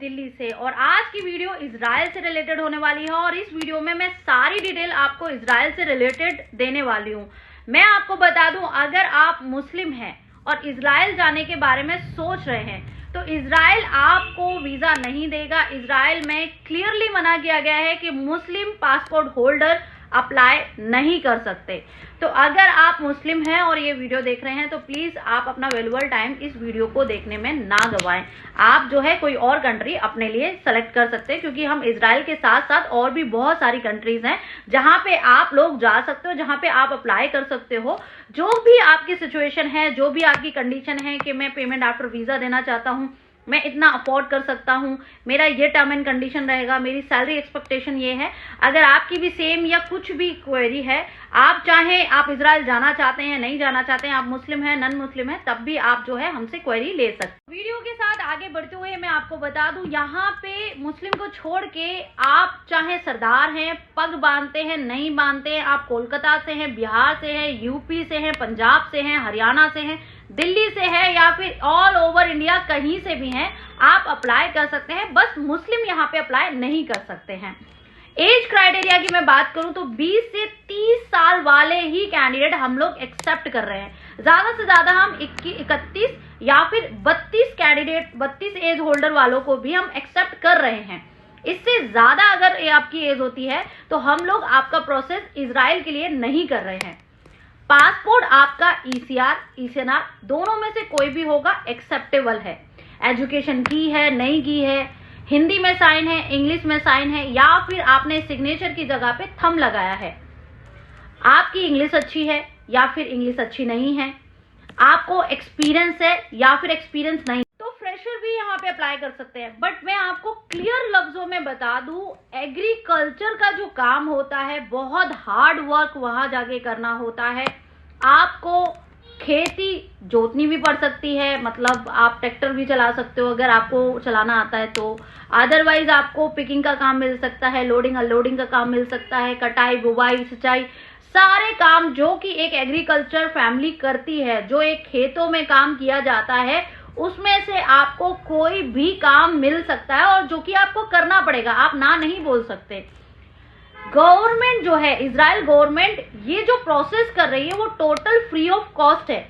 दिल्ली से और आज की वीडियो इजराइल से रिलेटेड होने वाली है और इस वीडियो में मैं सारी डिटेल आपको इजराइल से रिलेटेड देने वाली हूँ। मैं आपको बता दूं, अगर आप मुस्लिम हैं और इजराइल जाने के बारे में सोच रहे हैं तो इजराइल आपको वीजा नहीं देगा। इजराइल में क्लियरली मना किया गया है कि मुस्लिम पासपोर्ट होल्डर अप्लाई नहीं कर सकते। तो अगर आप मुस्लिम हैं और ये वीडियो देख रहे हैं तो प्लीज आप अपना वैल्यूएबल टाइम इस वीडियो को देखने में ना गवाएं। आप जो है कोई और कंट्री अपने लिए सेलेक्ट कर सकते हैं, क्योंकि हम इजराइल के साथ साथ और भी बहुत सारी कंट्रीज हैं जहां पे आप लोग जा सकते हो, जहां पे आप अप्लाई कर सकते हो। जो भी आपकी सिचुएशन है, जो भी आपकी कंडीशन है कि मैं पेमेंट आफ्टर वीजा देना चाहता हूं, मैं इतना अफोर्ड कर सकता हूं, मेरा ये टर्म एंड कंडीशन रहेगा, मेरी सैलरी एक्सपेक्टेशन ये है। अगर आपकी भी सेम या कुछ भी क्वेरी है, आप चाहें आप इजराइल जाना चाहते हैं, नहीं जाना चाहते हैं, आप मुस्लिम हैं, नॉन मुस्लिम हैं, तब भी आप जो है हमसे क्वेरी ले सकते हैं। वीडियो के साथ आगे बढ़ते हुए मैं आपको बता दूं, यहाँ पे मुस्लिम को छोड़ के आप चाहे सरदार हैं, पग बांधते हैं, नहीं बांधते हैं, आप कोलकाता से हैं, बिहार से हैं, यूपी से हैं, पंजाब से हैं, हरियाणा से हैं, दिल्ली से है या फिर ऑल ओवर इंडिया कहीं से भी हैं, आप अप्लाई कर सकते हैं। बस मुस्लिम यहाँ पे अप्लाई नहीं कर सकते हैं। एज क्राइटेरिया की मैं बात करूं तो 20 से 30 साल वाले ही कैंडिडेट हम लोग एक्सेप्ट कर रहे हैं। ज्यादा से ज्यादा हम 31 या फिर 32 कैंडिडेट, 32 एज होल्डर वालों को भी हम एक्सेप्ट कर रहे हैं। इससे ज्यादा अगर आपकी एज होती है तो हम लोग आपका प्रोसेस इजराइल के लिए नहीं कर रहे हैं। पासपोर्ट आपका ECR दोनों में से कोई भी होगा, एक्सेप्टेबल है। एजुकेशन की है, नहीं की है, हिंदी में साइन है, इंग्लिश में साइन है, या फिर आपने सिग्नेचर की जगह पे थंब लगाया है। आपकी इंग्लिश अच्छी है या फिर इंग्लिश अच्छी नहीं है, आपको एक्सपीरियंस है या फिर एक्सपीरियंस नहीं, तो फ्रेशर भी यहाँ पे अप्लाई कर सकते हैं। बट मैं आपको क्लियर लफ्जों में बता दूं, एग्रीकल्चर का जो काम होता है, बहुत हार्ड वर्क वहां जाके करना होता है। आपको खेती जोतनी भी पड़ सकती है, मतलब आप ट्रैक्टर भी चला सकते हो अगर आपको चलाना आता है तो। अदरवाइज आपको पिकिंग का काम मिल सकता है, लोडिंग अनलोडिंग का काम मिल सकता है, कटाई, बुवाई, सिंचाई, सारे काम जो कि एक एग्रीकल्चर फैमिली करती है, जो एक खेतों में काम किया जाता है, उसमें से आपको कोई भी काम मिल सकता है और जो कि आपको करना पड़ेगा, आप ना नहीं बोल सकते। गवर्नमेंट जो है, इजराइल गवर्नमेंट ये जो प्रोसेस कर रही है वो टोटल फ्री ऑफ कॉस्ट है।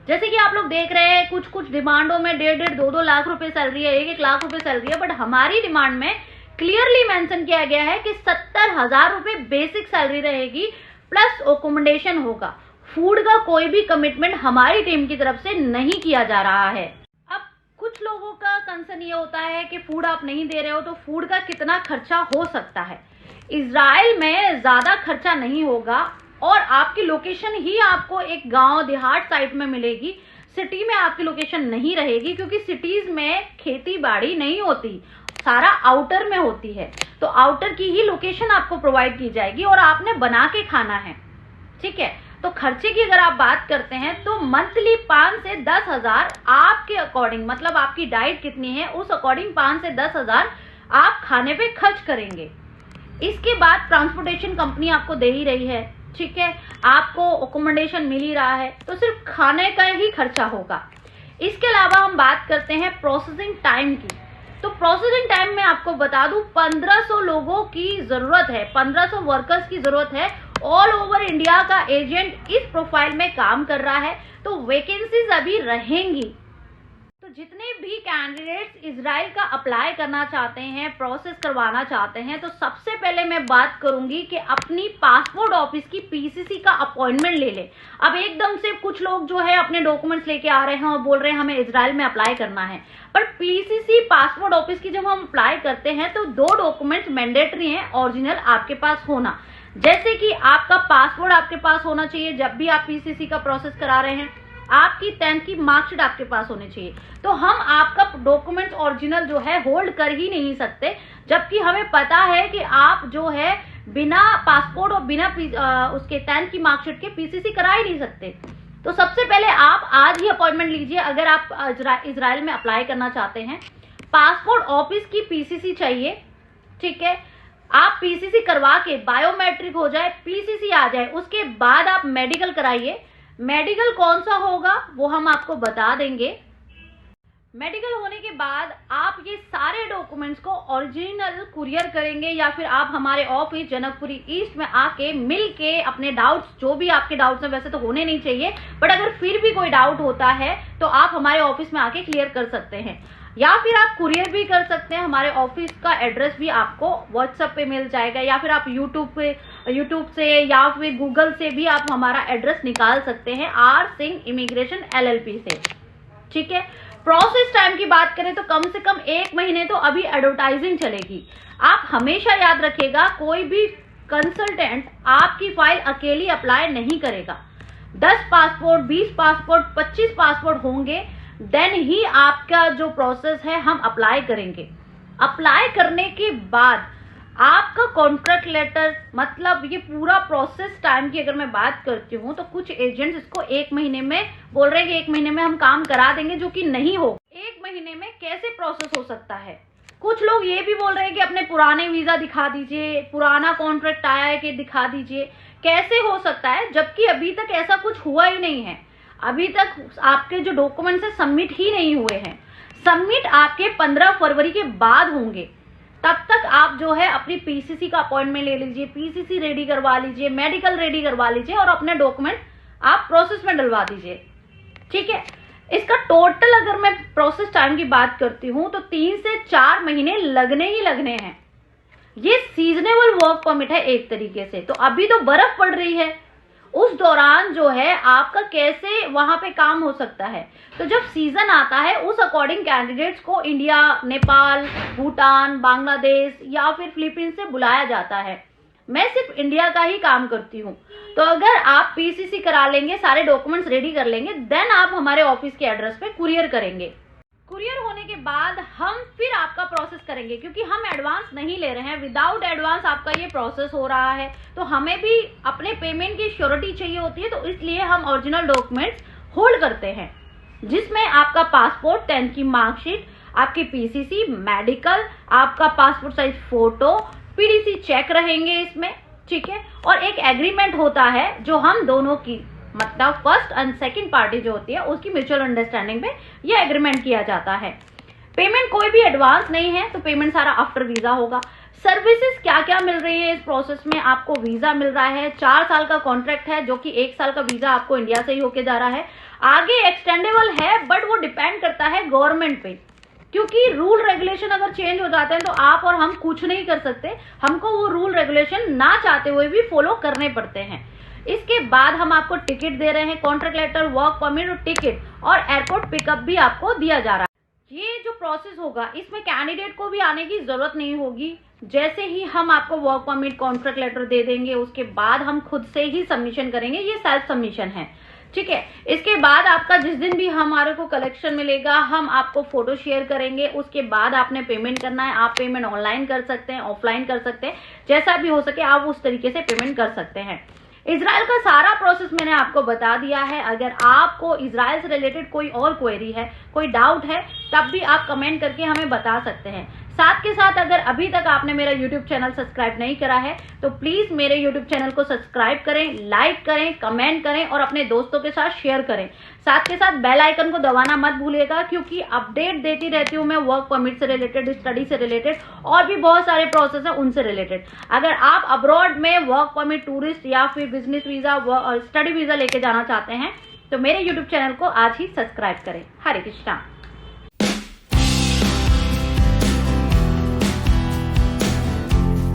जैसे कि आप लोग देख रहे हैं कुछ कुछ डिमांडों में 1.5, 2 लाख रुपए सैलरी है, 1 लाख रुपए सैलरी है, बट हमारी डिमांड में क्लियरली मेंशन किया गया है कि 70,000 रुपए बेसिक सैलरी रहेगी, प्लस अकोमोडेशन होगा। फूड का कोई भी कमिटमेंट हमारी टीम की तरफ से नहीं किया जा रहा है। अब कुछ लोगों का कंसर्न ये होता है कि फूड आप नहीं दे रहे हो तो फूड का कितना खर्चा हो सकता है। इजराइल में ज्यादा खर्चा नहीं होगा और आपकी लोकेशन ही आपको एक गांव देहात साइड में मिलेगी। सिटी में आपकी लोकेशन नहीं रहेगी, क्योंकि सिटीज में खेती बाड़ी नहीं होती, सारा आउटर में होती है। तो आउटर की ही लोकेशन आपको प्रोवाइड की जाएगी और आपने बना के खाना है, ठीक है। तो खर्चे की अगर आप बात करते हैं तो मंथली 5 से 10,000 आपके अकॉर्डिंग, मतलब आपकी डाइट कितनी है उस अकॉर्डिंग 5 से 10,000 आप खाने पे खर्च करेंगे। इसके बाद ट्रांसपोर्टेशन कंपनी आपको दे ही रही है, ठीक है, आपको अकोमोडेशन मिल ही रहा है, तो सिर्फ खाने का ही खर्चा होगा। इसके अलावा हम बात करते हैं प्रोसेसिंग टाइम की। तो प्रोसेसिंग टाइम में आपको बता दूं 1500 लोगों की जरूरत है, 1500 वर्कर्स की जरूरत है। ऑल ओवर इंडिया का एजेंट इस प्रोफाइल में काम कर रहा है, तो वैकेंसीज अभी रहेंगी। तो जितने भी कैंडिडेट्स इजराइल का अप्लाई करना चाहते हैं, प्रोसेस करवाना चाहते हैं, तो सबसे पहले मैं बात करूंगी कि अपनी पासपोर्ट ऑफिस की PCC का अपॉइंटमेंट ले लें। अब एकदम से कुछ लोग जो है अपने डॉक्यूमेंट्स लेके आ रहे हैं और बोल रहे हैं हमें इजराइल में अप्लाई करना है, पर PCC पासपोर्ट ऑफिस की जब हम अप्लाई करते हैं तो 2 डॉक्यूमेंट्स मैंडेटरी हैं ओरिजिनल आपके पास होना। जैसे कि आपका पासपोर्ट आपके पास होना चाहिए जब भी आप PCC का प्रोसेस करा रहे हैं, आपकी 10th की मार्कशीट आपके पास होनी चाहिए। तो हम आपका डॉक्यूमेंट्स ओरिजिनल जो है होल्ड कर ही नहीं सकते, जबकि हमें पता है कि आप जो है बिना पासपोर्ट और बिना उसके 10th की मार्कशीट के PCC करा ही नहीं सकते। तो सबसे पहले आप आज ही अपॉइंटमेंट लीजिए अगर आप इजराइल में अप्लाई करना चाहते हैं। पासपोर्ट ऑफिस की PCC चाहिए, ठीक है। आप PCC करवा के बायोमेट्रिक हो जाए, PCC आ जाए, उसके बाद आप मेडिकल कराइए। मेडिकल कौन सा होगा वो हम आपको बता देंगे। मेडिकल होने के बाद आप ये सारे डॉक्यूमेंट्स को ओरिजिनल कुरियर करेंगे या फिर आप हमारे ऑफिस जनकपुरी ईस्ट में आके मिल के अपने डाउट्स, जो भी आपके डाउट्स हैं, वैसे तो होने नहीं चाहिए, बट अगर फिर भी कोई डाउट होता है तो आप हमारे ऑफिस में आके क्लियर कर सकते हैं, या फिर आप कुरियर भी कर सकते हैं। हमारे ऑफिस का एड्रेस भी आपको व्हाट्सएप पे मिल जाएगा, या फिर आप यूट्यूब से या फिर गूगल से भी आप हमारा एड्रेस निकाल सकते हैं, आर सिंह इमिग्रेशन LLP से। ठीक है, प्रोसेस टाइम की बात करें तो कम से कम 1 महीने तो अभी एडवर्टाइजिंग चलेगी। आप हमेशा याद रखिएगा, कोई भी कंसल्टेंट आपकी फाइल अकेली अप्लाई नहीं करेगा। 10 पासपोर्ट, 20 पासपोर्ट, 25 पासपोर्ट होंगे, देन ही आपका जो प्रोसेस है हम अप्लाई करेंगे। अप्लाई करने के बाद आपका कॉन्ट्रैक्ट लेटर, मतलब ये पूरा प्रोसेस टाइम की अगर मैं बात करती हूँ तो कुछ एजेंट्स इसको 1 महीने में बोल रहे हैं कि 1 महीने में हम काम करा देंगे, जो कि नहीं हो। 1 महीने में कैसे प्रोसेस हो सकता है? कुछ लोग ये भी बोल रहे हैं कि अपने पुराने वीजा दिखा दीजिए, पुराना कॉन्ट्रैक्ट आया है कि दिखा दीजिए। कैसे हो सकता है जबकि अभी तक ऐसा कुछ हुआ ही नहीं है? अभी तक आपके जो डॉक्यूमेंट्स है सबमिट ही नहीं हुए हैं। सबमिट आपके 15 फरवरी के बाद होंगे। तब तक आप जो है अपनी PCC का अपॉइंटमेंट ले लीजिए, PCC रेडी करवा लीजिए, मेडिकल रेडी करवा लीजिए और अपने डॉक्यूमेंट आप प्रोसेस में डलवा दीजिए। ठीक है, इसका टोटल अगर मैं प्रोसेस टाइम की बात करती हूं तो 3 से 4 महीने लगने ही लगने हैं। ये सीजनेबल वर्क परमिट है एक तरीके से। तो अभी तो बर्फ पड़ रही है, उस दौरान जो है आपका कैसे वहां पे काम हो सकता है? तो जब सीजन आता है उस अकॉर्डिंग कैंडिडेट्स को इंडिया, नेपाल, भूटान, बांग्लादेश या फिर फिलीपींस से बुलाया जाता है। मैं सिर्फ इंडिया का ही काम करती हूँ। तो अगर आप PCC करा लेंगे, सारे डॉक्यूमेंट्स रेडी कर लेंगे, देन आप हमारे ऑफिस के एड्रेस पे कुरियर करेंगे। कुरियर होने के बाद हम फिर आपका प्रोसेस करेंगे, क्योंकि हम एडवांस नहीं ले रहे हैं। विदाउट एडवांस आपका ये प्रोसेस हो रहा है, तो हमें भी अपने पेमेंट की श्योरिटी चाहिए होती है। तो इसलिए हम ओरिजिनल डॉक्यूमेंट्स होल्ड करते हैं, जिसमें आपका पासपोर्ट, 10th की मार्कशीट, आपकी PCC, मेडिकल, आपका passport size photo, PDC check रहेंगे इसमें। ठीक है, और एक एग्रीमेंट होता है जो हम दोनों की, मतलब फर्स्ट एंड सेकंड पार्टी जो होती है उसकी म्यूचुअल अंडरस्टैंडिंग पे ये एग्रीमेंट किया जाता है। पेमेंट कोई भी एडवांस नहीं है, तो पेमेंट सारा आफ्टर वीजा होगा। सर्विसेज क्या क्या मिल रही है इस प्रोसेस में? आपको वीजा मिल रहा है, 4 साल का कॉन्ट्रैक्ट है, जो कि 1 साल का वीजा आपको इंडिया से ही होके जा रहा है। आगे एक्सटेंडेबल है, बट वो डिपेंड करता है गवर्नमेंट पे, क्योंकि रूल रेगुलेशन अगर चेंज हो जाते हैं तो आप और हम कुछ नहीं कर सकते। हमको वो रूल रेगुलेशन ना चाहते हुए भी फॉलो करने पड़ते हैं। इसके बाद हम आपको टिकट दे रहे हैं, कॉन्ट्रैक्ट लेटर, वर्क परमिट और टिकट, और एयरपोर्ट पिकअप भी आपको दिया जा रहा है। ये जो प्रोसेस होगा इसमें कैंडिडेट को भी आने की जरूरत नहीं होगी। जैसे ही हम आपको वर्क परमिट, कॉन्ट्रैक्ट लेटर दे देंगे, उसके बाद हम खुद से ही सबमिशन करेंगे। ये सेल्फ सबमिशन है। ठीक है, इसके बाद आपका जिस दिन भी हमारे को कलेक्शन मिलेगा, हम आपको फोटो शेयर करेंगे। उसके बाद आपने पेमेंट करना है। आप पेमेंट ऑनलाइन कर सकते हैं, ऑफलाइन कर सकते हैं, जैसा भी हो सके आप उस तरीके से पेमेंट कर सकते हैं। इजराइल का सारा प्रोसेस मैंने आपको बता दिया है। अगर आपको इजराइल से रिलेटेड कोई और क्वेरी है, कोई डाउट है, तब भी आप कमेंट करके हमें बता सकते हैं। साथ के साथ अगर अभी तक आपने मेरा यूट्यूब चैनल सब्सक्राइब नहीं करा है तो प्लीज मेरे यूट्यूब चैनल को सब्सक्राइब करें, लाइक करें, कमेंट करें और अपने दोस्तों के साथ शेयर करें। साथ के साथ बेल आइकन को दबाना मत भूलिएगा, क्योंकि अपडेट देती रहती हूँ मैं वर्क परमिट से रिलेटेड, स्टडी से रिलेटेड और भी बहुत सारे प्रोसेस है उनसे रिलेटेड। अगर आप अब्रॉड में वर्क परमिट, टूरिस्ट या फिर बिजनेस वीजा और स्टडी वीजा लेके जाना चाहते हैं तो मेरे यूट्यूब चैनल को आज ही सब्सक्राइब करें। हरे कृष्णा।